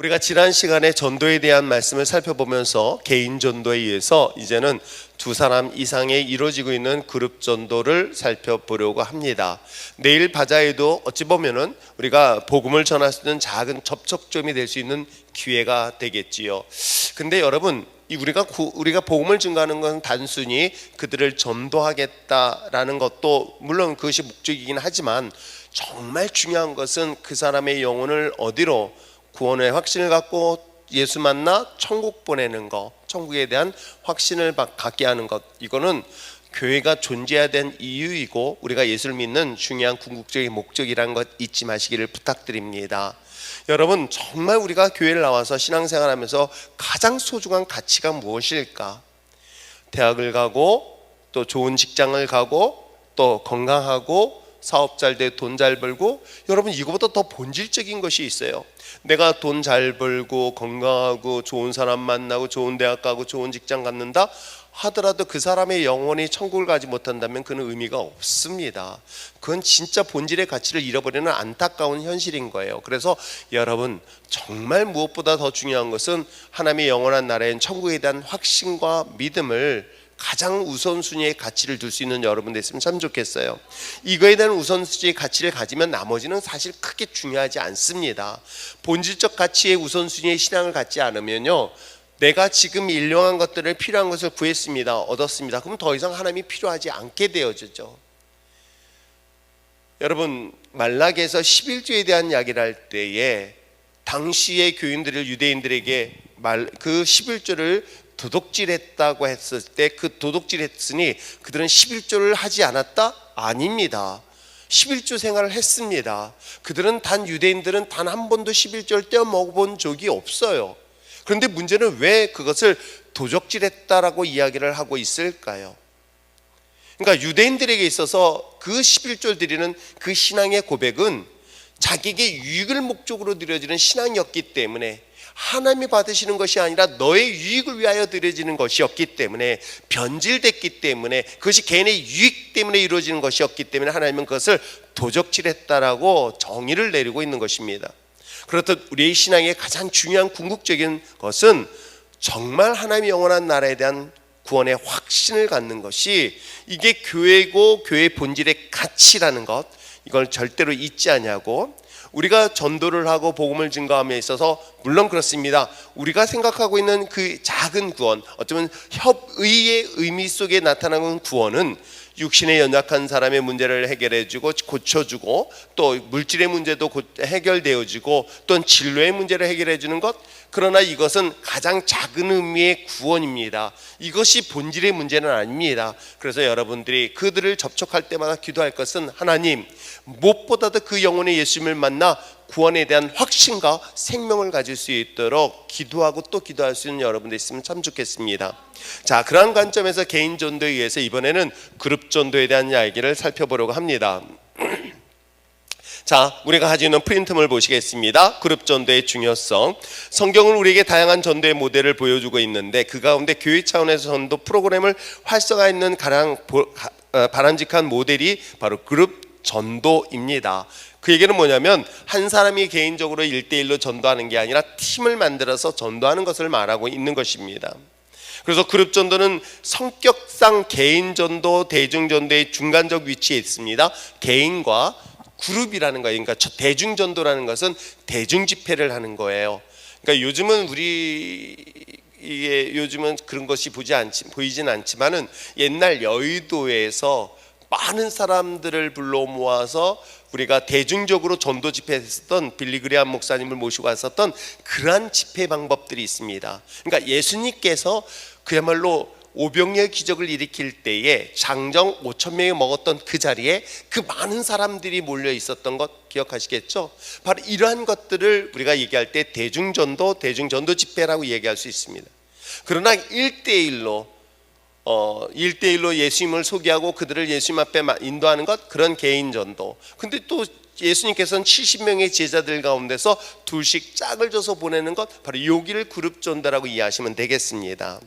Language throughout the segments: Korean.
우리가 지난 시간에 전도에 대한 말씀을 살펴보면서 개인 전도에 의해서 이제는 두 사람 이상에 이루어지고 있는 그룹 전도를 살펴보려고 합니다. 내일 바자회도 어찌 보면은 우리가 복음을 전할 수 있는 작은 접촉점이 될 수 있는 기회가 되겠지요. 근데 여러분, 우리가 복음을 증거하는 것은 단순히 그들을 전도하겠다라는 것도 물론 그것이 목적이긴 하지만 정말 중요한 것은 그 사람의 영혼을 어디로 구원의 확신을 갖고 예수 만나 천국 보내는 것, 천국에 대한 확신을 갖게 하는 것, 이거는 교회가 존재해야 되는 이유이고 우리가 예수를 믿는 중요한 궁극적인 목적이라는 것 잊지 마시기를 부탁드립니다. 여러분, 정말 우리가 교회를 나와서 신앙생활하면서 가장 소중한 가치가 무엇일까? 대학을 가고 또 좋은 직장을 가고 또 건강하고 사업 잘 돼 돈 잘 벌고, 여러분 이거보다 더 본질적인 것이 있어요. 내가 돈 잘 벌고 건강하고 좋은 사람 만나고 좋은 대학 가고 좋은 직장 갖는다 하더라도 그 사람의 영혼이 천국을 가지 못한다면 그는 의미가 없습니다. 그건 진짜 본질의 가치를 잃어버리는 안타까운 현실인 거예요. 그래서 여러분, 정말 무엇보다 더 중요한 것은 하나님의 영원한 나라인 천국에 대한 확신과 믿음을 가장 우선순위의 가치를 둘 수 있는 여러분 됐으면 참 좋겠어요. 이거에 대한 우선순위의 가치를 가지면 나머지는 사실 크게 중요하지 않습니다. 본질적 가치의 우선순위의 신앙을 갖지 않으면요, 내가 지금 일용한 것들을 필요한 것을 구했습니다, 얻었습니다, 그럼 더 이상 하나님이 필요하지 않게 되어지죠. 여러분, 말라기에서 11조에 대한 이야기를 할 때에 당시의 교인들을 유대인들에게 그 11조를 도둑질했다고 했을 때, 그 도둑질했으니 그들은 11조를 하지 않았다? 아닙니다. 11조 생활을 했습니다. 그들은 유대인들은 단 한 번도 11조를 떼어 먹어본 적이 없어요. 그런데 문제는 왜 그것을 도적질했다라고 이야기를 하고 있을까요? 그러니까 유대인들에게 있어서 그 11조를 드리는 그 신앙의 고백은 자기에게 유익을 목적으로 드려지는 신앙이었기 때문에, 하나님이 받으시는 것이 아니라 너의 유익을 위하여 드려지는 것이었기 때문에, 변질됐기 때문에, 그것이 개인의 유익 때문에 이루어지는 것이었기 때문에 하나님은 그것을 도적질했다라고 정의를 내리고 있는 것입니다. 그렇듯 우리의 신앙의 가장 중요한 궁극적인 것은 정말 하나님의 영원한 나라에 대한 구원의 확신을 갖는 것이, 이게 교회고 교회의 본질의 가치라는 것, 이걸 절대로 잊지 않냐고. 우리가 전도를 하고 복음을 증거함에 있어서 물론 그렇습니다. 우리가 생각하고 있는 그 작은 구원, 어쩌면 협의의 의미 속에 나타나는 구원은 육신의 연약한 사람의 문제를 해결해주고 고쳐주고, 또 물질의 문제도 해결되어지고, 또는 진로의 문제를 해결해주는 것, 그러나 이것은 가장 작은 의미의 구원입니다. 이것이 본질의 문제는 아닙니다. 그래서 여러분들이 그들을 접촉할 때마다 기도할 것은, 하나님, 무엇보다도 그 영혼의 예수님을 만나 구원에 대한 확신과 생명을 가질 수 있도록 기도하고 또 기도할 수 있는 여러분들 있으면 참 좋겠습니다. 자, 그러한 관점에서 개인 전도에 의해서 이번에는 그룹 전도에 대한 이야기를 살펴보려고 합니다. 자, 우리가 가지고 있는 프린트물 보시겠습니다. 그룹 전도의 중요성. 성경은 우리에게 다양한 전도의 모델을 보여주고 있는데, 그 가운데 교회 차원에서 전도 프로그램을 활성화하는 가장 바람직한 모델이 바로 그룹 전도입니다. 그 얘기는 뭐냐면, 한 사람이 개인적으로 1대1로 전도하는 게 아니라 팀을 만들어서 전도하는 것을 말하고 있는 것입니다. 그래서 그룹 전도는 성격상 개인 전도, 대중 전도의 중간적 위치에 있습니다. 개인과 그룹이라는 거예요. 그러니까 대중 전도라는 것은 대중 집회를 하는 거예요. 그러니까 요즘은 요즘은 그런 것이 보이진 않지만은, 옛날 여의도에서 많은 사람들을 불러 모아서 우리가 대중적으로 전도 집회했었던 빌리그레암 목사님을 모시고 왔었던 그러한 집회 방법들이 있습니다. 그러니까 예수님께서 그야말로 오병이의 기적을 일으킬 때에 장정 5,000명이 먹었던 그 자리에 그 많은 사람들이 몰려 있었던 것 기억하시겠죠? 바로 이러한 것들을 우리가 얘기할 때 대중전도 집회라고 얘기할 수 있습니다. 그러나 1대1로 예수님을 소개하고 그들을 예수님 앞에 인도하는 것, 그런 개인 전도. 근데 또 예수님께서는 70명의 제자들 가운데서 둘씩 짝을 져서 보내는 것, 바로 여기를 그룹 전도라고 이해하시면 되겠습니다.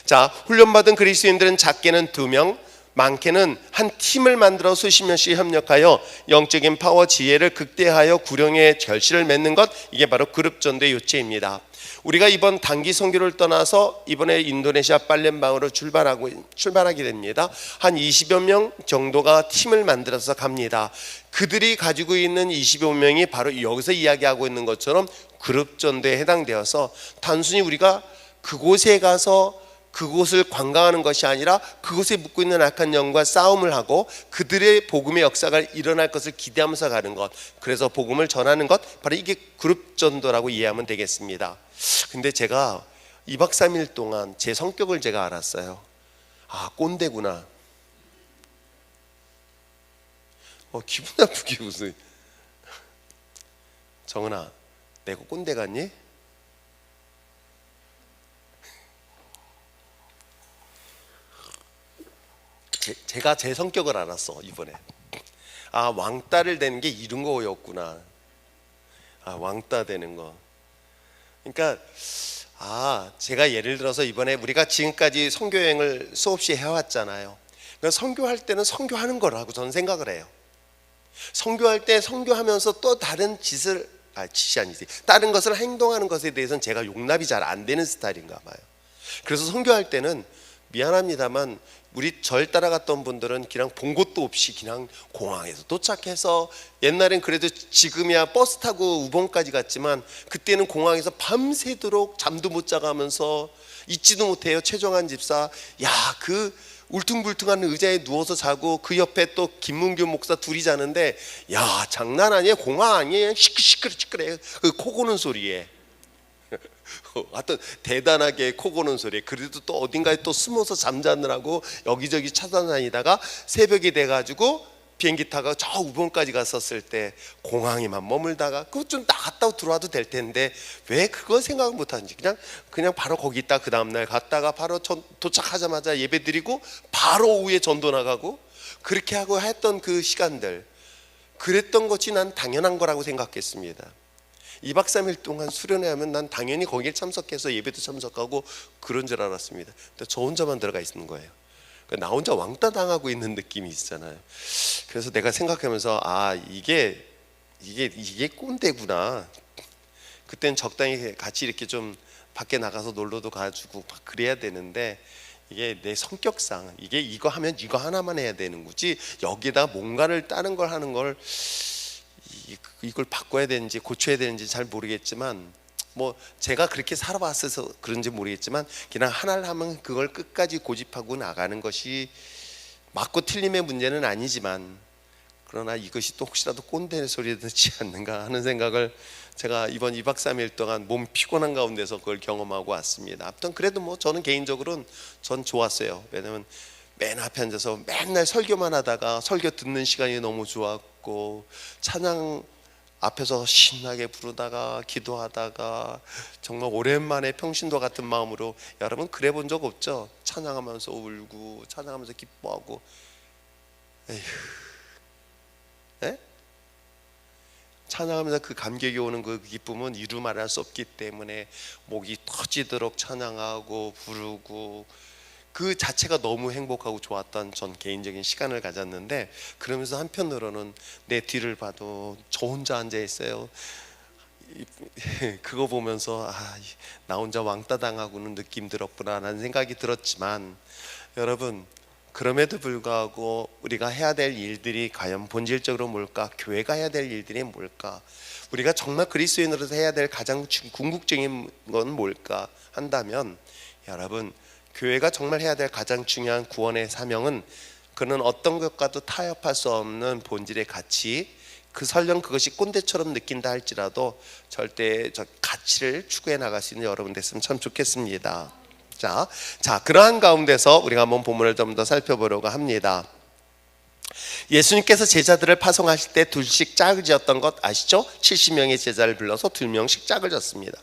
자, 훈련받은 그리스도인들은 작게는 2명, 많게는 한 팀을 만들어 수십 명씩 협력하여 영적인 파워 지혜를 극대화하여 구령의 결실을 맺는 것, 이게 바로 그룹전도의 요체입니다. 우리가 이번 단기 선교를 떠나서 이번에 인도네시아 팔렘방으로 출발하게 됩니다. 한 20여 명 정도가 팀을 만들어서 갑니다. 그들이 가지고 있는 20여 명이 바로 여기서 이야기하고 있는 것처럼 그룹전도에 해당되어서 단순히 우리가 그곳에 가서 그곳을 관광하는 것이 아니라 그곳에 묻고 있는 악한 영과 싸움을 하고 그들의 복음의 역사가 일어날 것을 기대하면서 가는 것, 그래서 복음을 전하는 것, 바로 이게 그룹전도라고 이해하면 되겠습니다. 근데 제가 2박 3일 동안 제 성격을 제가 알았어요. 아, 꼰대구나. 기분 나쁘게 웃어요. 정은아, 내가 꼰대 같니? 제가 제 성격을 알았어 이번에. 아, 왕따를 되는 게 이런 거였구나. 아, 왕따 되는 거. 그러니까 제가 예를 들어서 이번에 우리가 지금까지 선교 여행을 수없이 해왔잖아요. 그러니까 선교할 때는 선교하는 거라고 저는 생각을 해요. 선교할 때 선교하면서 또 다른 짓이 아니지, 다른 것을 행동하는 것에 대해서는 제가 용납이 잘 안 되는 스타일인가 봐요. 그래서 선교할 때는 미안합니다만 우리 절 따라갔던 분들은 그냥 본 것도 없이 그냥 공항에서 도착해서, 옛날엔 그래도 지금이야 버스 타고 우봉까지 갔지만 그때는 공항에서 밤새도록 잠도 못 자가면서 잊지도 못해요. 최정한 집사, 그 울퉁불퉁한 의자에 누워서 자고 그 옆에 또 김문규 목사 둘이 자는데, 장난 아니에요. 공항 아니에요. 시끌시끌해. 그 코 고는 소리에 하여튼 대단하게 코 고는 소리에, 그래도 또 어딘가에 또 숨어서 잠자느라고 여기저기 찾아다니다가 새벽이 돼가지고 비행기 타고 저 우봉까지 갔었을 때 공항에만 머물다가 그거 좀 나갔다 들어와도 될 텐데 왜 그걸 생각을 못하는지, 그냥 바로 거기 있다 그 다음날 갔다가 바로 도착하자마자 예배 드리고 바로 오후에 전도 나가고 그렇게 하고 했던 그 시간들, 그랬던 것이 난 당연한 거라고 생각했습니다. 2박 3일 동안 수련회 하면 난 당연히 거기에 참석해서 예배도 참석하고 그런 줄 알았습니다. 근데 저 혼자만 들어가 있는 거예요. 나 혼자 왕따 당하고 있는 느낌이 있잖아요. 그래서 내가 생각하면서 이게 꼰대구나. 그때는 적당히 같이 이렇게 좀 밖에 나가서 놀러도 가지고 막 그래야 되는데, 이게 내 성격상 이거 하면 이거 하나만 해야 되는 거지, 여기에다 뭔가를 다른 걸 하는 걸 이걸 바꿔야 되는지 고쳐야 되는지 잘 모르겠지만, 뭐 제가 그렇게 살아왔어서 그런지 모르겠지만 그냥 하나를 하면 그걸 끝까지 고집하고 나가는 것이 맞고 틀림의 문제는 아니지만, 그러나 이것이 또 혹시라도 꼰대 소리 듣지 않는가 하는 생각을 제가 이번 2박 3일 동안 몸 피곤한 가운데서 그걸 경험하고 왔습니다. 아무튼 그래도 뭐 저는 개인적으로는 전 좋았어요. 왜냐면 맨 앞에 앉아서 맨날 설교만 하다가 설교 듣는 시간이 너무 좋았고, 찬양 앞에서 신나게 부르다가 기도하다가 정말 오랜만에 평신도 같은 마음으로, 여러분 그래 본 적 없죠? 찬양하면서 울고 찬양하면서 기뻐하고. 에휴, 에? 찬양하면서 그 감격이 오는 그 기쁨은 이루 말할 수 없기 때문에 목이 터지도록 찬양하고 부르고 그 자체가 너무 행복하고 좋았던 전 개인적인 시간을 가졌는데, 그러면서 한편으로는 내 뒤를 봐도 저 혼자 앉아 있어요. 그거 보면서 나 혼자 왕따 당하고는 느낌 들었구나 라는 생각이 들었지만, 여러분 그럼에도 불구하고 우리가 해야 될 일들이 과연 본질적으로 뭘까? 교회가 해야 될 일들이 뭘까? 우리가 정말 그리스도인으로서 해야 될 가장 궁극적인 건 뭘까 한다면, 여러분 교회가 정말 해야 될 가장 중요한 구원의 사명은, 그는 어떤 것과도 타협할 수 없는 본질의 가치, 설령 그것이 꼰대처럼 느낀다 할지라도 절대 저 가치를 추구해 나갈 수 있는 여러분 됐으면 참 좋겠습니다. 자, 그러한 가운데서 우리가 한번 본문을 좀 더 살펴보려고 합니다. 예수님께서 제자들을 파송하실 때 둘씩 짝을 지었던 것 아시죠? 70명의 제자를 불러서 2명씩 짝을 졌습니다.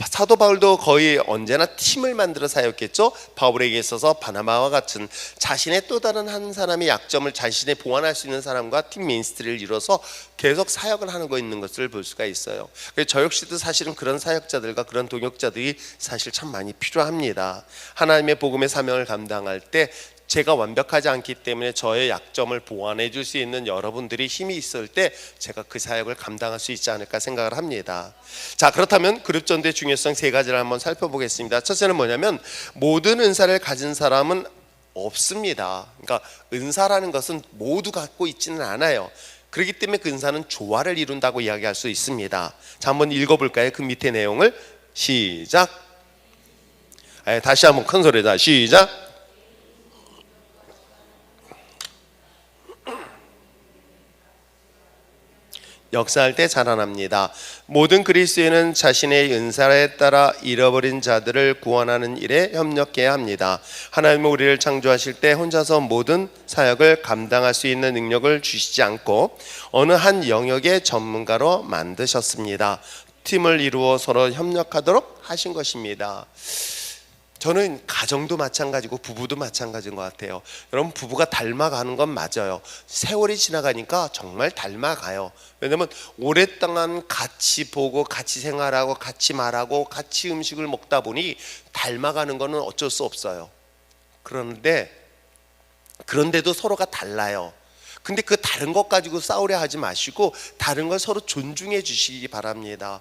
사도 바울도 거의 언제나 팀을 만들어 사역했죠. 바울에게 있어서 바나바와 같은 자신의 또 다른 한 사람의 약점을 자신의 보완할 수 있는 사람과 팀 미니스트리를 이뤄서 계속 사역을 하는 거 있는 것을 볼 수가 있어요. 저 역시도 사실은 그런 사역자들과 그런 동역자들이 사실 참 많이 필요합니다. 하나님의 복음의 사명을 감당할 때 제가 완벽하지 않기 때문에 저의 약점을 보완해 줄 수 있는 여러분들이 힘이 있을 때 제가 그 사역을 감당할 수 있지 않을까 생각을 합니다. 자, 그렇다면 그룹 전도의 중요성 세 가지를 한번 살펴보겠습니다. 첫째는 뭐냐면 모든 은사를 가진 사람은 없습니다. 그러니까 은사라는 것은 모두 갖고 있지는 않아요. 그렇기 때문에 그 은사는 조화를 이룬다고 이야기할 수 있습니다. 자, 한번 읽어볼까요? 그 밑에 내용을 시작. 다시 한번 큰 소리다. 시작. 역사할 때 자라납니다. 모든 그리스도인은 자신의 은사에 따라 잃어버린 자들을 구원하는 일에 협력해야 합니다. 하나님은 우리를 창조하실 때 혼자서 모든 사역을 감당할 수 있는 능력을 주시지 않고 어느 한 영역의 전문가로 만드셨습니다. 팀을 이루어 서로 협력하도록 하신 것입니다. 저는 가정도 마찬가지고 부부도 마찬가지인 것 같아요. 여러분, 부부가 닮아가는 건 맞아요. 세월이 지나가니까 정말 닮아가요. 왜냐면 오랫동안 같이 보고 같이 생활하고 같이 말하고 같이 음식을 먹다 보니 닮아가는 거는 어쩔 수 없어요. 그런데도 서로가 달라요. 근데 그 다른 것 가지고 싸우려 하지 마시고 다른 걸 서로 존중해 주시기 바랍니다.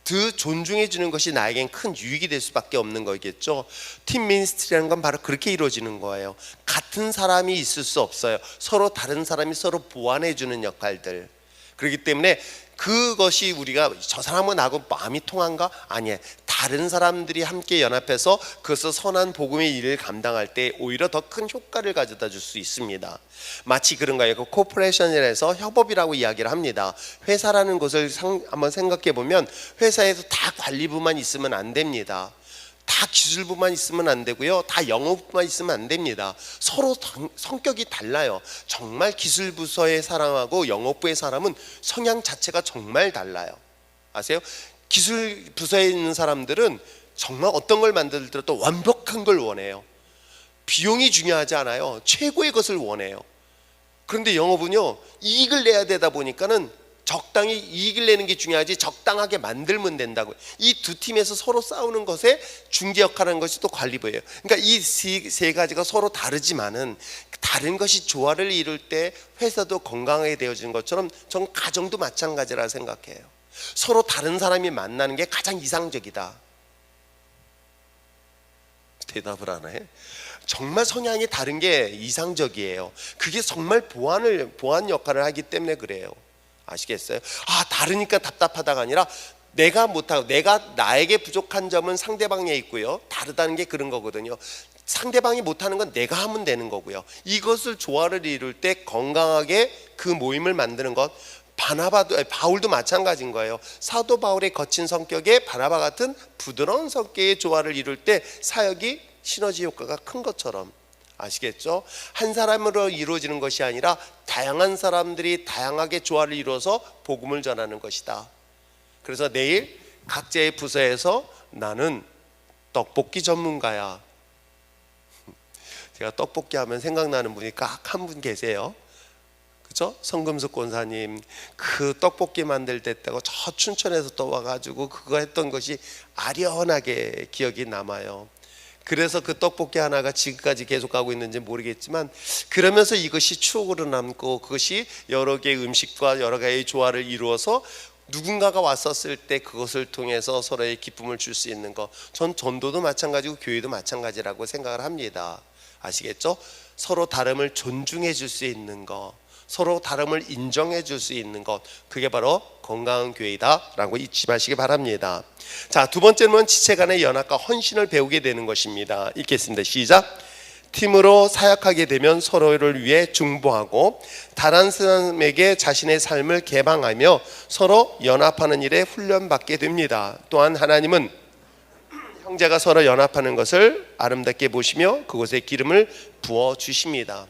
그 존중해 주는 것이 나에겐 큰 유익이 될 수밖에 없는 거겠죠. 팀 미니스트리라는 건 바로 그렇게 이루어지는 거예요. 같은 사람이 있을 수 없어요. 서로 다른 사람이 서로 보완해 주는 역할들. 그렇기 때문에 그것이 우리가 저 사람은 나하고 마음이 통한가? 아니에요. 다른 사람들이 함께 연합해서 그것을 선한 복음의 일을 감당할 때 오히려 더 큰 효과를 가져다 줄 수 있습니다. 마치 그런 거예요. 그 코퍼레이션이라서 협업이라고 이야기를 합니다. 회사라는 것을 한번 생각해 보면 회사에서 다 관리부만 있으면 안 됩니다. 다 기술부만 있으면 안 되고요. 다 영업부만 있으면 안 됩니다. 서로 성격이 달라요. 정말 기술부서의 사람하고 영업부의 사람은 성향 자체가 정말 달라요. 아세요? 기술부서에 있는 사람들은 정말 어떤 걸 만들더라도 완벽한 걸 원해요. 비용이 중요하지 않아요. 최고의 것을 원해요. 그런데 영업은요, 이익을 내야 되다 보니까는 적당히 이익을 내는 게 중요하지 적당하게 만들면 된다고요. 이 두 팀에서 서로 싸우는 것에 중재 역할하는 것이 또 관리부예요. 그러니까 이 세 가지가 서로 다르지만은 다른 것이 조화를 이룰 때 회사도 건강하게 되어지는 것처럼 전 가정도 마찬가지라 생각해요. 서로 다른 사람이 만나는 게 가장 이상적이다. 대답을 안 해? 정말 성향이 다른 게 이상적이에요. 그게 정말 보완 역할을 하기 때문에 그래요. 아시겠어요? 다르니까 답답하다가 아니라 내가 못하고 나에게 부족한 점은 상대방에 있고요. 다르다는 게 그런 거거든요. 상대방이 못하는 건 내가 하면 되는 거고요. 이것을 조화를 이룰 때 건강하게 그 모임을 만드는 것. 바울도 마찬가지인 거예요. 사도 바울의 거친 성격에 바나바 같은 부드러운 성격의 조화를 이룰 때 사역이 시너지 효과가 큰 것처럼. 아시겠죠? 한 사람으로 이루어지는 것이 아니라 다양한 사람들이 다양하게 조화를 이루어서 복음을 전하는 것이다. 그래서 내일 각자의 부서에서 나는 떡볶이 전문가야. 제가 떡볶이 하면 생각나는 분이 딱 한 분 계세요. 그죠? 성금숙 권사님, 그 떡볶이 만들 때 때고 저 춘천에서 또 와가지고 그거 했던 것이 아련하게 기억이 남아요. 그래서 그 떡볶이 하나가 지금까지 계속 가고 있는지 모르겠지만 그러면서 이것이 추억으로 남고 그것이 여러 개의 음식과 여러 가지의 조화를 이루어서 누군가가 왔었을 때 그것을 통해서 서로의 기쁨을 줄 수 있는 것. 전 전도도 마찬가지고 교회도 마찬가지라고 생각을 합니다. 아시겠죠? 서로 다름을 존중해 줄 수 있는 것, 서로 다름을 인정해 줄 수 있는 것, 그게 바로 건강한 교회다라고 잊지 마시기 바랍니다. 자, 두 번째는 지체 간의 연합과 헌신을 배우게 되는 것입니다. 읽겠습니다. 시작. 팀으로 사역하게 되면 서로를 위해 중보하고 다른 사람에게 자신의 삶을 개방하며 서로 연합하는 일에 훈련받게 됩니다. 또한 하나님은 형제가 서로 연합하는 것을 아름답게 보시며 그곳에 기름을 부어 주십니다.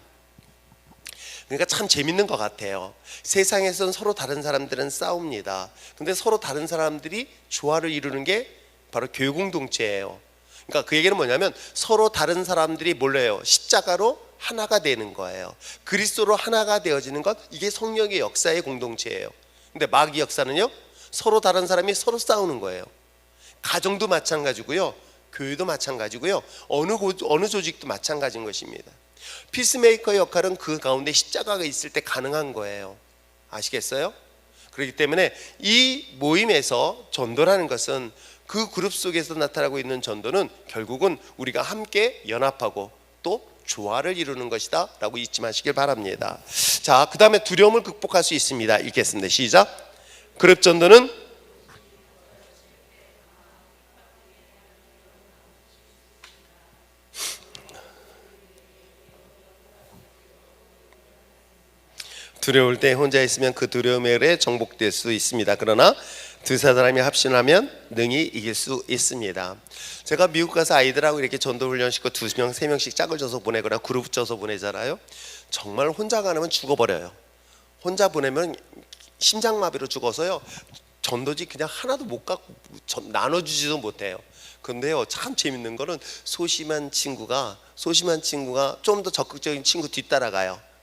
그러니까 참 재밌는 것 같아요. 세상에서는 서로 다른 사람들은 싸웁니다. 근데 서로 다른 사람들이 조화를 이루는 게 바로 교회 공동체예요. 그러니까 그 얘기는 뭐냐면 서로 다른 사람들이 몰라요. 십자가로 하나가 되는 거예요. 그리스도로 하나가 되어지는 것, 이게 성령의 역사의 공동체예요. 근데 마귀 역사는요, 서로 다른 사람이 서로 싸우는 거예요. 가정도 마찬가지고요. 교회도 마찬가지고요. 어느 조직도 마찬가지인 것입니다. 피스메이커의 역할은 그 가운데 십자가가 있을 때 가능한 거예요. 아시겠어요? 그렇기 때문에 이 모임에서 전도라는 것은 그 그룹 속에서 나타나고 있는 전도는 결국은 우리가 함께 연합하고 또 조화를 이루는 것이다 라고 잊지 마시길 바랍니다. 자, 그 다음에 두려움을 극복할 수 있습니다. 읽겠습니다. 시작. 그룹 전도는 두려울 때 혼자 있으면 그 두려움에 의해 정복될 수 있습니다. 그러나 두세 사람이 합심하면 능히 이길 수 있습니다. 제가 미국 가서 아이들하고 이렇게 전도 훈련시키고 2명, 3명씩 짝을 져서 보내거나 그룹 져서 보내잖아요. 정말 혼자 가면 죽어버려요. 혼자 보내면 심장마비로 죽어서요. 전도지 그냥 하나도 못 갖고 나눠주지도 못해요. 근데요, 참 재밌는 거는 소심한 친구가 좀 더 적극적인 친구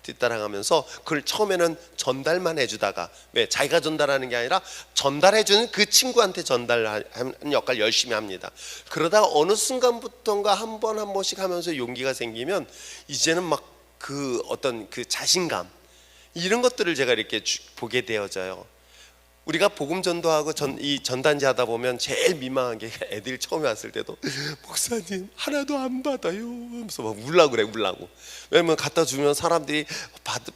뒤따라가면서 그걸 처음에는 전달만 해주다가, 왜? 자기가 전달하는 게 아니라 전달해주는 그 친구한테 전달하는 역할 열심히 합니다. 그러다가 어느 순간부터인가 한 번씩 하면서 용기가 생기면 이제는 막 그 어떤 그 자신감, 이런 것들을 제가 이렇게 보게 되어져요. 우리가 복음 전도하고 이 전단지 하다 보면 제일 민망한 게 애들이 처음에 왔을 때도 목사님 하나도 안 받아요 하면서 막 울라고. 왜냐면 갖다 주면 사람들이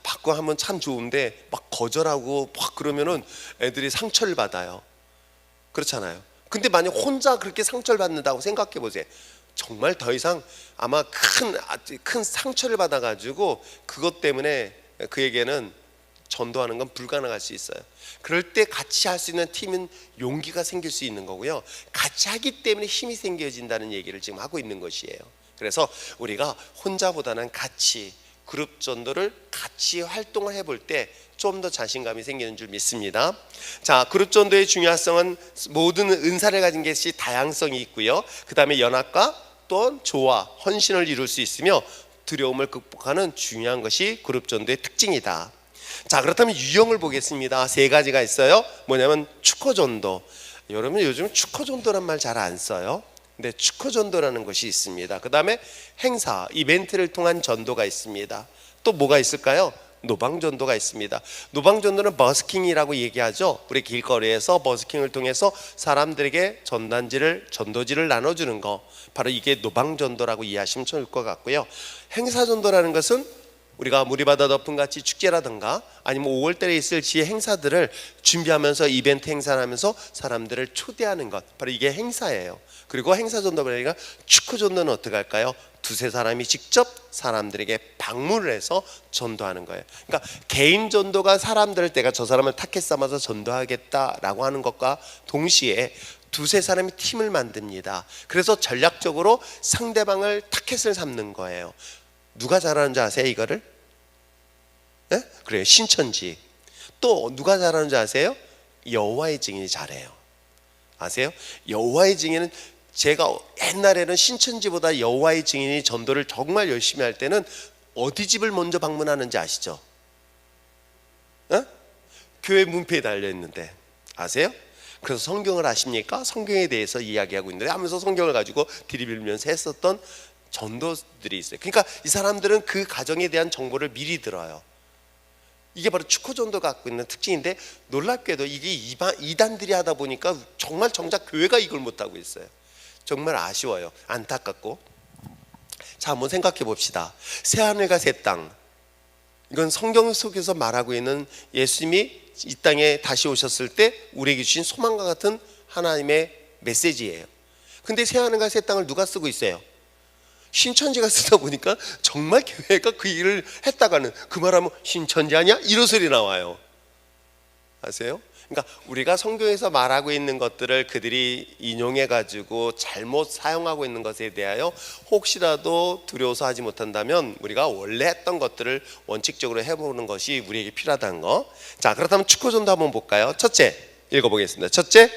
받고 하면 참 좋은데 막 거절하고 막 그러면은 애들이 상처를 받아요. 그렇잖아요. 근데 만약 혼자 그렇게 상처를 받는다고 생각해 보세요. 정말 더 이상 아마 큰 상처를 받아가지고 그것 때문에 그에게는 전도하는 건 불가능할 수 있어요. 그럴 때 같이 할 수 있는 팀은 용기가 생길 수 있는 거고요. 같이 하기 때문에 힘이 생겨진다는 얘기를 지금 하고 있는 것이에요. 그래서 우리가 혼자보다는 같이 그룹 전도를 같이 활동을 해볼 때 좀 더 자신감이 생기는 줄 믿습니다. 자, 그룹 전도의 중요성은 모든 은사를 가진 것이 다양성이 있고요. 그 다음에 연합과 또 조화, 헌신을 이룰 수 있으며 두려움을 극복하는 중요한 것이 그룹 전도의 특징이다. 자, 그렇다면 유형을 보겠습니다. 3가지가 있어요. 뭐냐면 축허전도. 여러분 요즘 축허전도란 말 잘 안 써요. 근데 축허전도라는 것이 있습니다. 그 다음에 행사, 이벤트를 통한 전도가 있습니다. 또 뭐가 있을까요? 노방전도가 있습니다. 노방전도는 버스킹이라고 얘기하죠. 우리 길거리에서 버스킹을 통해서 사람들에게 전도지를 나눠주는 거, 바로 이게 노방전도라고 이해하시면 좋을 것 같고요. 행사전도라는 것은 우리가 무리바다 덮음같이 축제라든가 아니면 5월달에 있을 지혜 행사들을 준비하면서 이벤트 행사를 하면서 사람들을 초대하는 것, 바로 이게 행사예요. 그리고 행사전도 그러니까 축구전도는 어떻게 할까요? 두세 사람이 직접 사람들에게 방문을 해서 전도하는 거예요. 그러니까 개인 전도가 사람들을 내가 저 사람을 타켓 삼아서 전도하겠다라고 하는 것과 동시에 두세 사람이 팀을 만듭니다. 그래서 전략적으로 상대방을 타켓을 삼는 거예요. 누가 잘하는지 아세요? 이거를? 네? 그래요. 신천지. 또 누가 잘하는지 아세요? 여호와의 증인이 잘해요. 아세요? 여호와의 증인은, 제가 옛날에는 신천지보다 여호와의 증인이 전도를 정말 열심히 할 때는 어디 집을 먼저 방문하는지 아시죠? 네? 교회 문패에 달려있는데. 아세요? 그래서 성경을 아십니까? 성경에 대해서 이야기하고 있는데 하면서 성경을 가지고 들이밀면서 했었던 전도들이 있어요. 그러니까 이 사람들은 그 가정에 대한 정보를 미리 들어요. 이게 바로 축허전도가 갖고 있는 특징인데, 놀랍게도 이게 이단들이 하다 보니까 정말 정작 교회가 이걸 못하고 있어요. 정말 아쉬워요. 안타깝고. 자, 한번 생각해 봅시다. 새하늘과 새 땅, 이건 성경 속에서 말하고 있는 예수님이 이 땅에 다시 오셨을 때 우리에게 주신 소망과 같은 하나님의 메시지예요. 근데 새하늘과 새 땅을 누가 쓰고 있어요? 신천지가 쓰다 보니까 정말 교회가 그 일을 했다가는 그 말하면 신천지 아니야? 이런 소리 나와요. 아세요? 그러니까 우리가 성경에서 말하고 있는 것들을 그들이 인용해 가지고 잘못 사용하고 있는 것에 대하여 혹시라도 두려워서 하지 못한다면 우리가 원래 했던 것들을 원칙적으로 해보는 것이 우리에게 필요하다는 거. 자, 그렇다면 축구전도 한번 볼까요? 첫째, 읽어보겠습니다. 첫째,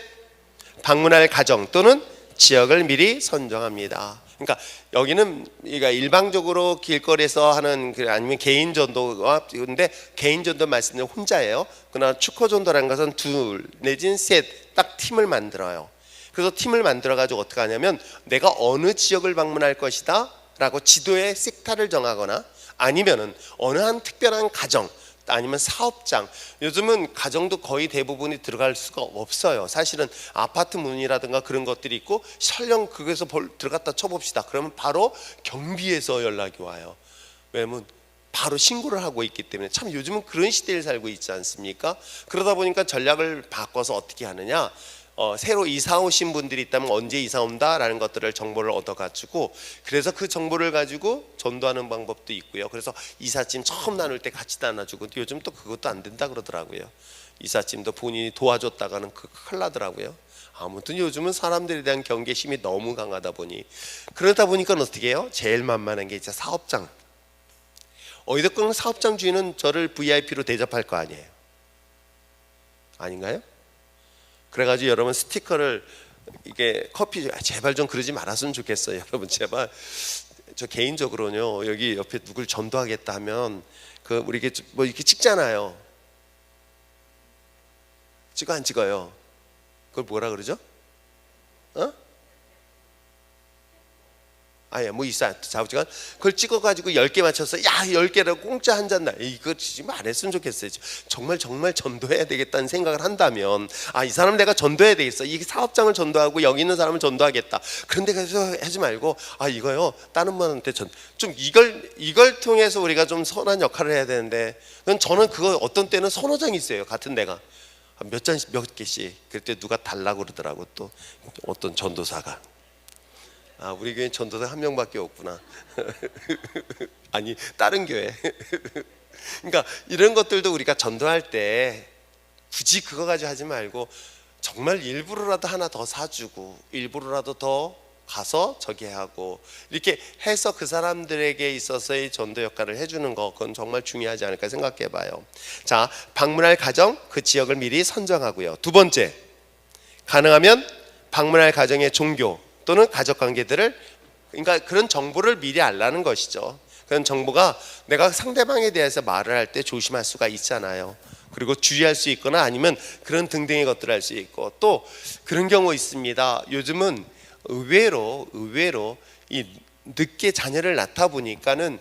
방문할 가정 또는 지역을 미리 선정합니다. 그러니까 여기는 일방적으로 길거리에서 하는 아니면 개인 전도가, 근데 개인 전도 말씀은 혼자예요. 그러나 축허 전도라는 것은 둘 내지는 셋 딱 팀을 만들어요. 그래서 팀을 만들어 가지고 어떻게 하냐면 내가 어느 지역을 방문할 것이다 라고 지도에 섹터를 정하거나 아니면은 어느 한 특별한 가정 아니면 사업장, 요즘은 가정도 거의 대부분이 들어갈 수가 없어요. 사실은 아파트 문이라든가 그런 것들이 있고 설령 그거에서 들어갔다 쳐봅시다 그러면 바로 경비에서 연락이 와요. 왜냐면 바로 신고를 하고 있기 때문에. 참 요즘은 그런 시대를 살고 있지 않습니까? 그러다 보니까 전략을 바꿔서 어떻게 하느냐, 새로 이사 오신 분들이 있다면 언제 이사 온다라는 것들을 정보를 얻어가지고, 그래서 그 정보를 가지고 전도하는 방법도 있고요. 그래서 이삿짐 처음 나눌 때 같이 나눠주고, 요즘 또 그것도 안 된다 그러더라고요. 이삿짐도 본인이 도와줬다가는 큰일 나더라고요. 아무튼 요즘은 사람들에 대한 경계심이 너무 강하다 보니, 그러다 보니까 어떻게 해요? 제일 만만한 게 이제 사업장. 어디든 사업장 주인은 저를 VIP로 대접할 거 아니에요. 아닌가요? 그래가지고 여러분 스티커를 이게 커피 제발 좀 그러지 말았으면 좋겠어요. 여러분 제발. 저 개인적으로는요, 여기 옆에 누굴 전도하겠다 하면 그 우리 이게 뭐 이렇게 찍잖아요. 찍어 안 찍어요? 그걸 뭐라 그러죠? 아예 뭐 있어 자부지간 그걸 찍어가지고 10개 맞춰서 야 10개라고 공짜 한 잔 나 이거 지금 안 했으면 좋겠어요. 정말 전도해야 되겠다는 생각을 한다면 이 사람 내가 전도해야 되겠어. 이 사업장을 전도하고 여기 있는 사람을 전도하겠다. 그런데 그래서 하지 말고 이거요 다른 분한테 좀 이걸 통해서 우리가 좀 선한 역할을 해야 되는데, 저는 그거 어떤 때는 선호장이 있어요. 같은 데가 몇 개씩 그럴 때 누가 달라고 그러더라고. 또 어떤 전도사가 우리 교회 전도사 한 명밖에 없구나. 아니 다른 교회. 그러니까 이런 것들도 우리가 전도할 때 굳이 그거 가지고 하지 말고 정말 일부러라도 하나 더 사주고 일부러라도 더 가서 저기 하고 이렇게 해서 그 사람들에게 있어서의 전도 역할을 해주는 거, 그건 정말 중요하지 않을까 생각해 봐요. 자, 방문할 가정, 그 지역을 미리 선정하고요. 두 번째, 가능하면 방문할 가정의 종교 또는 가족 관계들을, 그러니까 그런 정보를 미리 알라는 것이죠. 그런 정보가 내가 상대방에 대해서 말을 할 때 조심할 수가 있잖아요. 그리고 주의할 수 있거나 아니면 그런 등등의 것들을 할 수 있고, 또 그런 경우 있습니다. 요즘은 의외로 이 늦게 자녀를 낳다 보니까는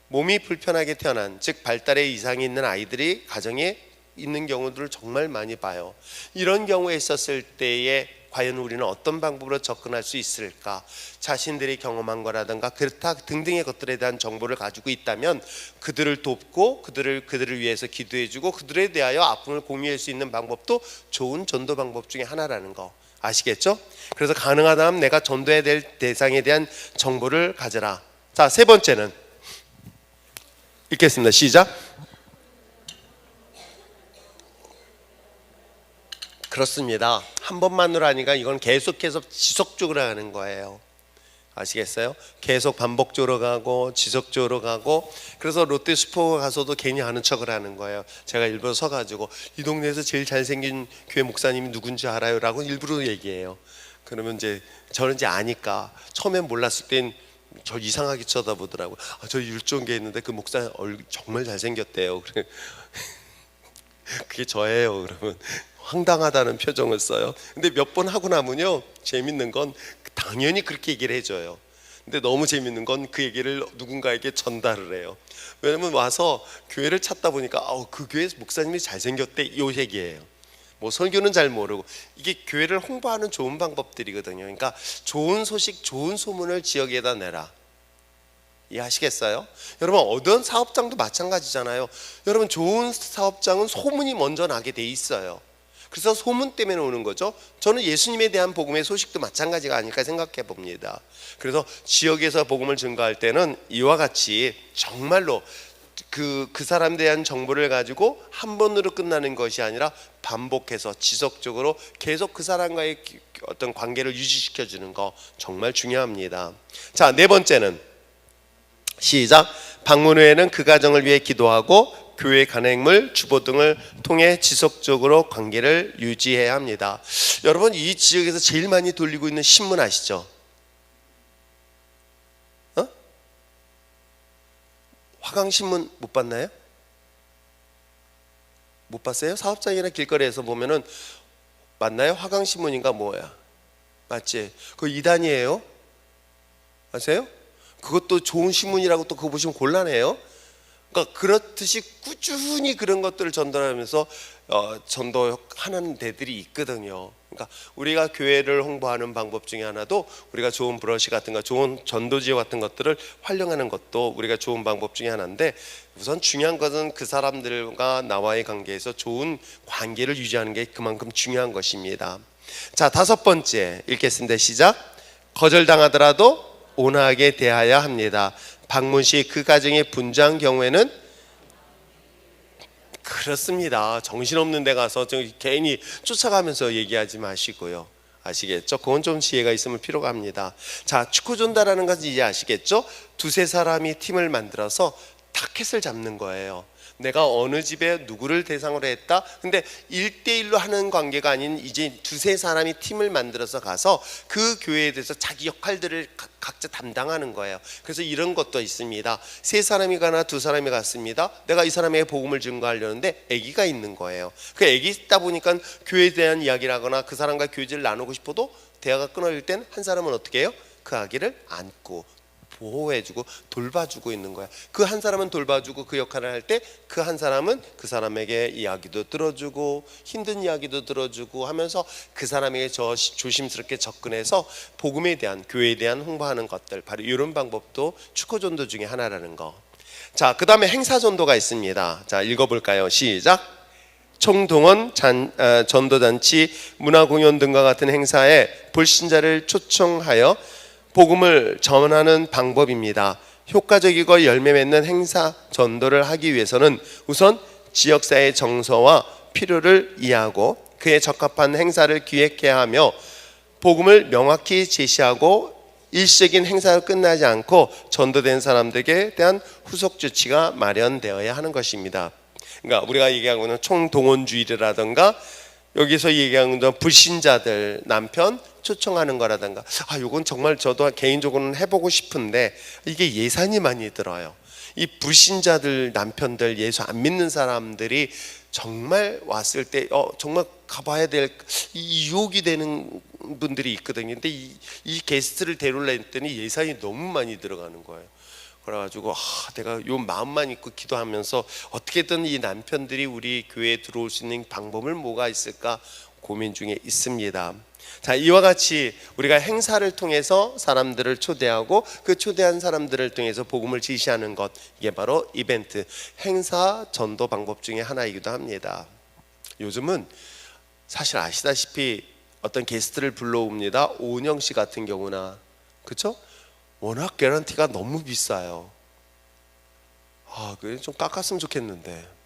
몸이 불편하게 태어난, 즉 발달에 이상이 있는 아이들이 가정에 있는 경우들을 정말 많이 봐요. 이런 경우에 있었을 때에 과연 우리는 어떤 방법으로 접근할 수 있을까? 자신들이 경험한 거라든가 그렇다 등등의 것들에 대한 정보를 가지고 있다면 그들을 돕고 그들을 위해서 기도해주고 그들에 대하여 아픔을 공유할 수 있는 방법도 좋은 전도 방법 중에 하나라는 거 아시겠죠? 그래서 가능하다면 내가 전도해야 될 대상에 대한 정보를 가져라. 자, 세 번째는 읽겠습니다. 시작. 그렇습니다. 한 번만으로 하니까 이건 계속해서 지속적으로 하는 거예요. 아시겠어요? 계속 반복적으로 가고 지속적으로 가고, 그래서 롯데 슈퍼 가서도 괜히 아는 척을 하는 거예요. 제가 일부러 서가지고 이 동네에서 제일 잘생긴 교회 목사님이 누군지 알아요? 라고 일부러 얘기해요. 그러면 이제 저는 이제 아니까 처음엔 몰랐을 땐 저 이상하게 쳐다보더라고요. 저 율종계 있는데 그 목사 얼굴 정말 잘생겼대요. 그게 저예요. 그러면 황당하다는 표정을 써요. 근데 몇 번 하고 나면요, 재밌는 건 당연히 그렇게 얘기를 해줘요. 근데 너무 재밌는 건 그 얘기를 누군가에게 전달을 해요. 왜냐면 와서 교회를 찾다 보니까 그 교회 목사님이 잘생겼대, 요 얘기예요. 뭐 설교는 잘 모르고. 이게 교회를 홍보하는 좋은 방법들이거든요. 그러니까 좋은 소식, 좋은 소문을 지역에다 내라. 이해하시겠어요? 여러분 어떤 사업장도 마찬가지잖아요. 여러분 좋은 사업장은 소문이 먼저 나게 돼 있어요. 그래서 소문 때문에 오는 거죠. 저는 예수님에 대한 복음의 소식도 마찬가지가 아닐까 생각해 봅니다. 그래서 지역에서 복음을 증거할 때는 이와 같이 정말로 그 사람에 대한 정보를 가지고 한 번으로 끝나는 것이 아니라 반복해서 지속적으로 계속 그 사람과의 어떤 관계를 유지시켜 주는 거 정말 중요합니다. 자, 네 번째는 시작. 방문 후에는 그 가정을 위해 기도하고 교회 간행물, 주보 등을 통해 지속적으로 관계를 유지해야 합니다. 여러분 이 지역에서 제일 많이 돌리고 있는 신문 아시죠? 화강신문 못 봤나요? 못 봤어요? 사업장이나 길거리에서 보면은 맞나요? 화강신문인가 뭐야? 맞지? 그거 이단이에요. 아세요? 그것도 좋은 신문이라고 또 그거 보시면 곤란해요. 그러니까 그렇듯이 꾸준히 그런 것들을 전달하면서 전도하는 데들이 있거든요. 그러니까 우리가 교회를 홍보하는 방법 중에 하나도 우리가 좋은 브러쉬 같은 거, 좋은 전도지어 같은 것들을 활용하는 것도 우리가 좋은 방법 중에 하나인데, 우선 중요한 것은 그 사람들과 나와의 관계에서 좋은 관계를 유지하는 게 그만큼 중요한 것입니다. 자, 5번째 읽겠습니다. 시작. 거절당하더라도 온화하게 대하여야 합니다. 박문식 그 가정의 분주한 경우에는 그렇습니다. 정신없는 데 가서 괜히 쫓아가면서 얘기하지 마시고요. 아시겠죠? 그건 좀 지혜가 있으면 필요가 합니다. 자, 축구존다라는 것은 이제 아시겠죠? 두세 사람이 팀을 만들어서 타켓을 잡는 거예요. 내가 어느 집에 누구를 대상으로 했다. 근데 1대1로 하는 관계가 아닌 이제 두세 사람이 팀을 만들어서 가서 그 교회에 대해서 자기 역할들을 각자 담당하는 거예요. 그래서 이런 것도 있습니다. 세 사람이 가나 두 사람이 갔습니다. 내가 이 사람에게 복음을 증거하려는데 아기가 있는 거예요. 그 아기 있다 보니까 교회에 대한 이야기를 하거나 그 사람과 교제를 나누고 싶어도 대화가 끊어질 땐 한 사람은 어떻게 해요? 그 아기를 안고 보호해주고 돌봐주고 있는 거야. 그 한 사람은 돌봐주고 그 역할을 할 때 그 한 사람은 그 사람에게 이야기도 들어주고 힘든 이야기도 들어주고 하면서 그 사람에게 조심스럽게 접근해서 복음에 대한, 교회에 대한 홍보하는 것들, 바로 이런 방법도 축구전도 중에 하나라는 거. 자, 그 다음에 행사전도가 있습니다. 자, 읽어볼까요? 시작. 총동원, 전도잔치, 문화공연 등과 같은 행사에 불신자를 초청하여 복음을 전하는 방법입니다. 효과적이고 열매 맺는 행사 전도를 하기 위해서는 우선 지역사회의 정서와 필요를 이해하고 그에 적합한 행사를 기획해야 하며, 복음을 명확히 제시하고 일시적인 행사로 끝나지 않고 전도된 사람들에 대한 후속 조치가 마련되어야 하는 것입니다. 그러니까 우리가 얘기하고는 총동원주의라든가 여기서 얘기하는 불신자들 남편 초청하는 거라든가, 요건 정말 저도 개인적으로는 해보고 싶은데 이게 예산이 많이 들어요. 이 불신자들 남편들, 예수 안 믿는 사람들이 정말 왔을 때 정말 가봐야 될 이 유혹이 되는 분들이 있거든요. 근데 이 게스트를 데려오려 했더니 예산이 너무 많이 들어가는 거예요. 그래가지고 내가 요 마음만 있고 기도하면서 어떻게든 이 남편들이 우리 교회에 들어올 수 있는 방법을 뭐가 있을까 고민 중에 있습니다. 자, 이와 같이 우리가 행사를 통해서 사람들을 초대하고 그 초대한 사람들을 통해서 복음을 제시하는 것, 이게 바로 이벤트, 행사 전도 방법 중에 하나이기도 합니다. 요즘은 사실 아시다시피 어떤 게스트를 불러옵니다. 오은영 씨 같은 경우나, 그렇죠? 워낙 개런티가 너무 비싸요. 그래 좀 깎았으면 좋겠는데.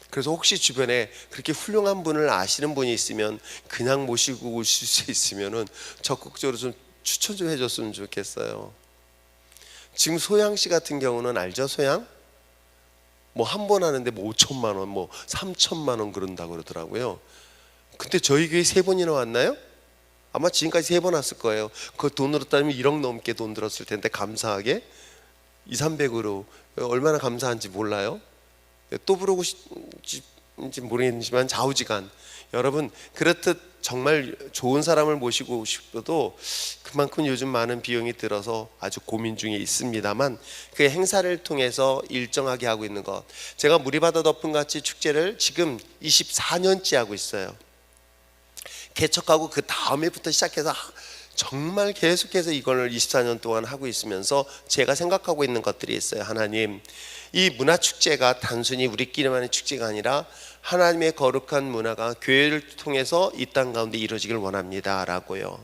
그래서 혹시 주변에 그렇게 훌륭한 분을 아시는 분이 있으면, 그냥 모시고 오실 수 있으면은 적극적으로 좀 추천 좀 해줬으면 좋겠어요. 지금 소양 씨 같은 경우는 알죠? 소양? 뭐 한 번 하는데 뭐 5천만 원, 뭐 3천만 원 그런다고 그러더라고요. 근데 저희 교회 3번이나 왔나요? 아마 지금까지 3번 왔을 거예요. 그 돈으로 따지면 1억 넘게 돈 들었을 텐데, 감사하게 200~300으로 얼마나 감사한지 몰라요. 또 부르고 싶은지 모르겠지만 좌우지간, 여러분 그렇듯 정말 좋은 사람을 모시고 싶어도 그만큼 요즘 많은 비용이 들어서 아주 고민 중에 있습니다만, 그 행사를 통해서 일정하게 하고 있는 것, 제가 무리바다 덮음같이 축제를 지금 24년째 하고 있어요. 개척하고 그 다음에부터 시작해서 정말 계속해서 이걸 24년 동안 하고 있으면서 제가 생각하고 있는 것들이 있어요. 하나님, 이 문화축제가 단순히 우리끼리만의 축제가 아니라 하나님의 거룩한 문화가 교회를 통해서 이 땅 가운데 이루어지길 원합니다 라고요.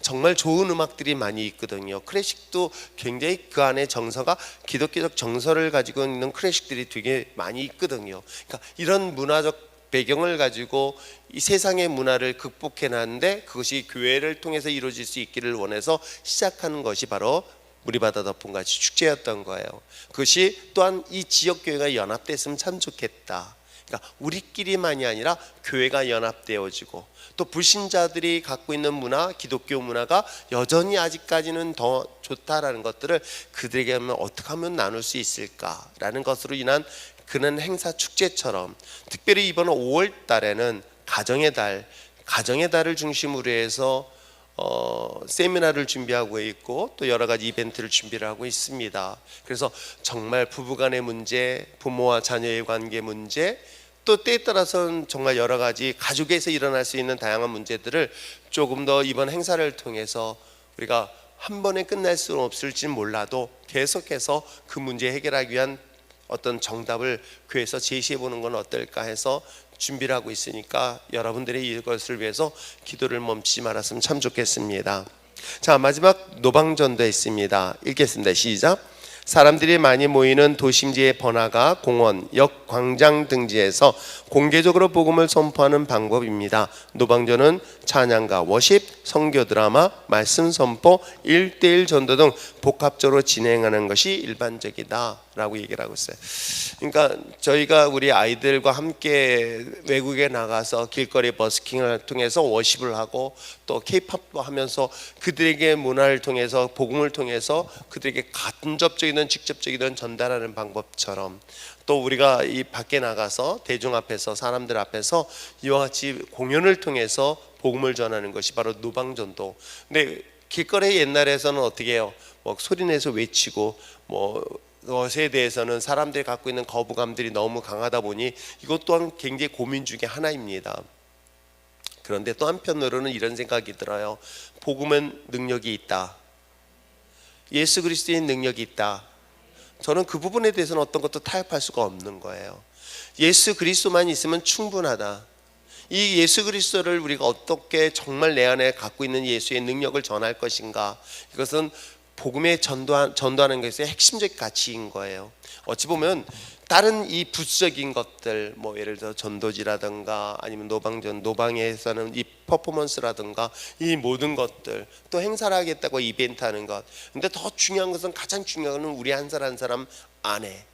정말 좋은 음악들이 많이 있거든요. 클래식도 굉장히 그 안에 정서가 기독교적 정서를 가지고 있는 클래식들이 되게 많이 있거든요. 그러니까 이런 문화적 배경을 가지고 이 세상의 문화를 극복해 놨는데, 그것이 교회를 통해서 이루어질 수 있기를 원해서 시작하는 것이 바로 무리바다 덮음같이 축제였던 거예요. 그것이 또한 이 지역 교회가 연합됐으면 참 좋겠다. 그러니까 우리끼리만이 아니라 교회가 연합되어지고, 또 불신자들이 갖고 있는 문화, 기독교 문화가 여전히 아직까지는 더 좋다라는 것들을 그들에게 하면 어떻게 하면 나눌 수 있을까라는 것으로 인한 그런 행사 축제처럼, 특별히 이번 5월 달에는 가정의 달을 중심으로 해서 세미나를 준비하고 있고 또 여러 가지 이벤트를 준비를 하고 있습니다. 그래서 정말 부부간의 문제, 부모와 자녀의 관계 문제, 또 때에 따라서는 정말 여러 가지 가족에서 일어날 수 있는 다양한 문제들을 조금 더 이번 행사를 통해서 우리가 한 번에 끝날 수는 없을지 몰라도 계속해서 그 문제 해결하기 위한 어떤 정답을 교회에서 제시해 보는 건 어떨까 해서 준비를 하고 있으니까 여러분들이 이것을 위해서 기도를 멈추지 말았으면 참 좋겠습니다. 자, 마지막 노방전도 있습니다. 읽겠습니다. 시작. 사람들이 많이 모이는 도심지의 번화가, 공원, 역, 광장 등지에서 공개적으로 복음을 선포하는 방법입니다. 노방전은 찬양가, 워십, 선교 드라마, 말씀 선포, 1:1 전도 등 복합적으로 진행하는 것이 일반적이다 라고 얘기를 하고 있어요. 그러니까 저희가 우리 아이들과 함께 외국에 나가서 길거리 버스킹을 통해서 워십을 하고 또 K-팝도 하면서 그들에게 문화를 통해서 복음을 통해서 그들에게 간접적이든 직접적이든 전달하는 방법처럼 또 우리가 이 밖에 나가서 대중 앞에서 사람들 앞에서 이와 같이 공연을 통해서 복음을 전하는 것이 바로 노방전도. 근데 길거리 옛날에서는 어떻게 해요? 뭐 소리내서 외치고 것에 대해서는 사람들이 갖고 있는 거부감들이 너무 강하다 보니 이것 또한 굉장히 고민 중에 하나입니다. 그런데 또 한편으로는 이런 생각이 들어요. 복음은 능력이 있다. 예수 그리스도의 능력이 있다. 저는 그 부분에 대해서는 어떤 것도 타협할 수가 없는 거예요. 예수 그리스도만 있으면 충분하다. 이 예수 그리스도를 우리가 어떻게 정말 내 안에 갖고 있는 예수의 능력을 전할 것인가, 이것은 복음에 전도하는 것의 핵심적 가치인 거예요. 어찌 보면 다른 이 부수적인 것들, 뭐 예를 들어 전도지라든가 아니면 노방에서는 이 퍼포먼스라든가 이 모든 것들, 또 행사를 하겠다고 이벤트 하는 것, 근데 더 중요한 것은, 가장 중요한 것은 우리 한 사람 한 사람 안에,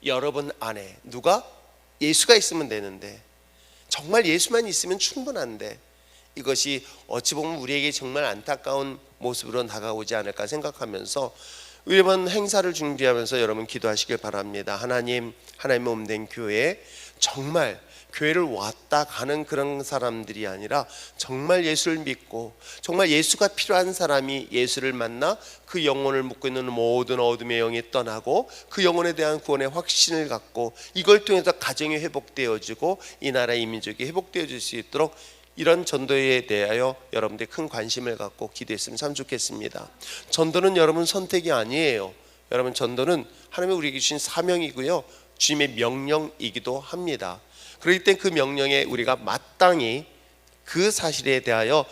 여러분 안에 누가? 예수가 있으면 되는데, 정말 예수만 있으면 충분한데, 이것이 어찌 보면 우리에게 정말 안타까운 모습으로 다가오지 않을까 생각하면서 이번 행사를 준비하면서 여러분 기도하시길 바랍니다. 하나님의 몸된 교회, 정말 교회를 왔다 가는 그런 사람들이 아니라 정말 예수를 믿고 정말 예수가 필요한 사람이 예수를 만나 그 영혼을 묻고 있는 모든 어둠의 영이 떠나고 그 영혼에 대한 구원의 확신을 갖고 이걸 통해서 가정이 회복되어지고 이 나라의 민족이 회복되어질 수 있도록 이런 전도에 대하여 여러분들이 큰 관심을 갖고 기도했으면 참 좋겠습니다. 전도는 여러분 선택이 아니에요. 여러분, 전도는 하나님이 우리에게 주신 사명이고요, 주님의 명령이기도 합니다. 그렇기 때문에 그 명령에 우리가 마땅히 그 사실에 대하여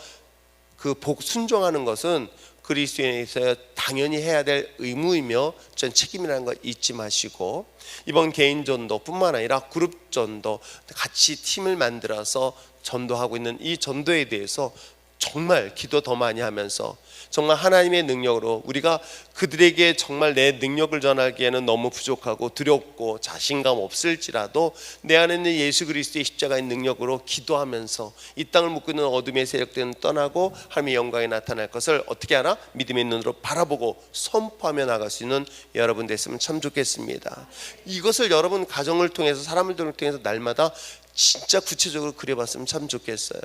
그 순종하는 것은 그리스도인에서 당연히 해야 될 의무이며 전 책임이라는 거 잊지 마시고, 이번 개인 전도뿐만 아니라 그룹 전도, 같이 팀을 만들어서 전도하고 있는 이 전도에 대해서 정말 기도 더 많이 하면서 정말 하나님의 능력으로 우리가 그들에게 정말 내 능력을 전하기에는 너무 부족하고 두렵고 자신감 없을지라도 내 안에 있는 예수 그리스도의 십자가의 능력으로 기도하면서 이 땅을 묶고 있는 어둠의 세력들은 떠나고 하나님의 영광이 나타날 것을 어떻게 하나? 믿음의 눈으로 바라보고 선포하며 나갈 수 있는 여러분 됐으면 참 좋겠습니다. 이것을 여러분 가정을 통해서, 사람들을 통해서 날마다 진짜 구체적으로 그려봤으면 참 좋겠어요.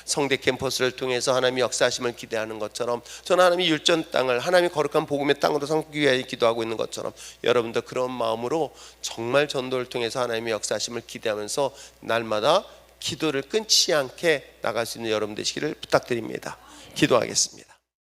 성대 캠퍼스를 통해서 하나님의 역사하심을 기대하는 것처럼, 저는 하나님의 율전 땅을 하나님의 거룩한 복음의 땅으로 삼기 위해 기도하고 있는 것처럼, 여러분도 그런 마음으로 정말 전도를 통해서 하나님의 역사하심을 기대하면서 날마다 기도를 끊지 않게 나갈 수 있는 여러분 되시기를 부탁드립니다. 기도하겠습니다.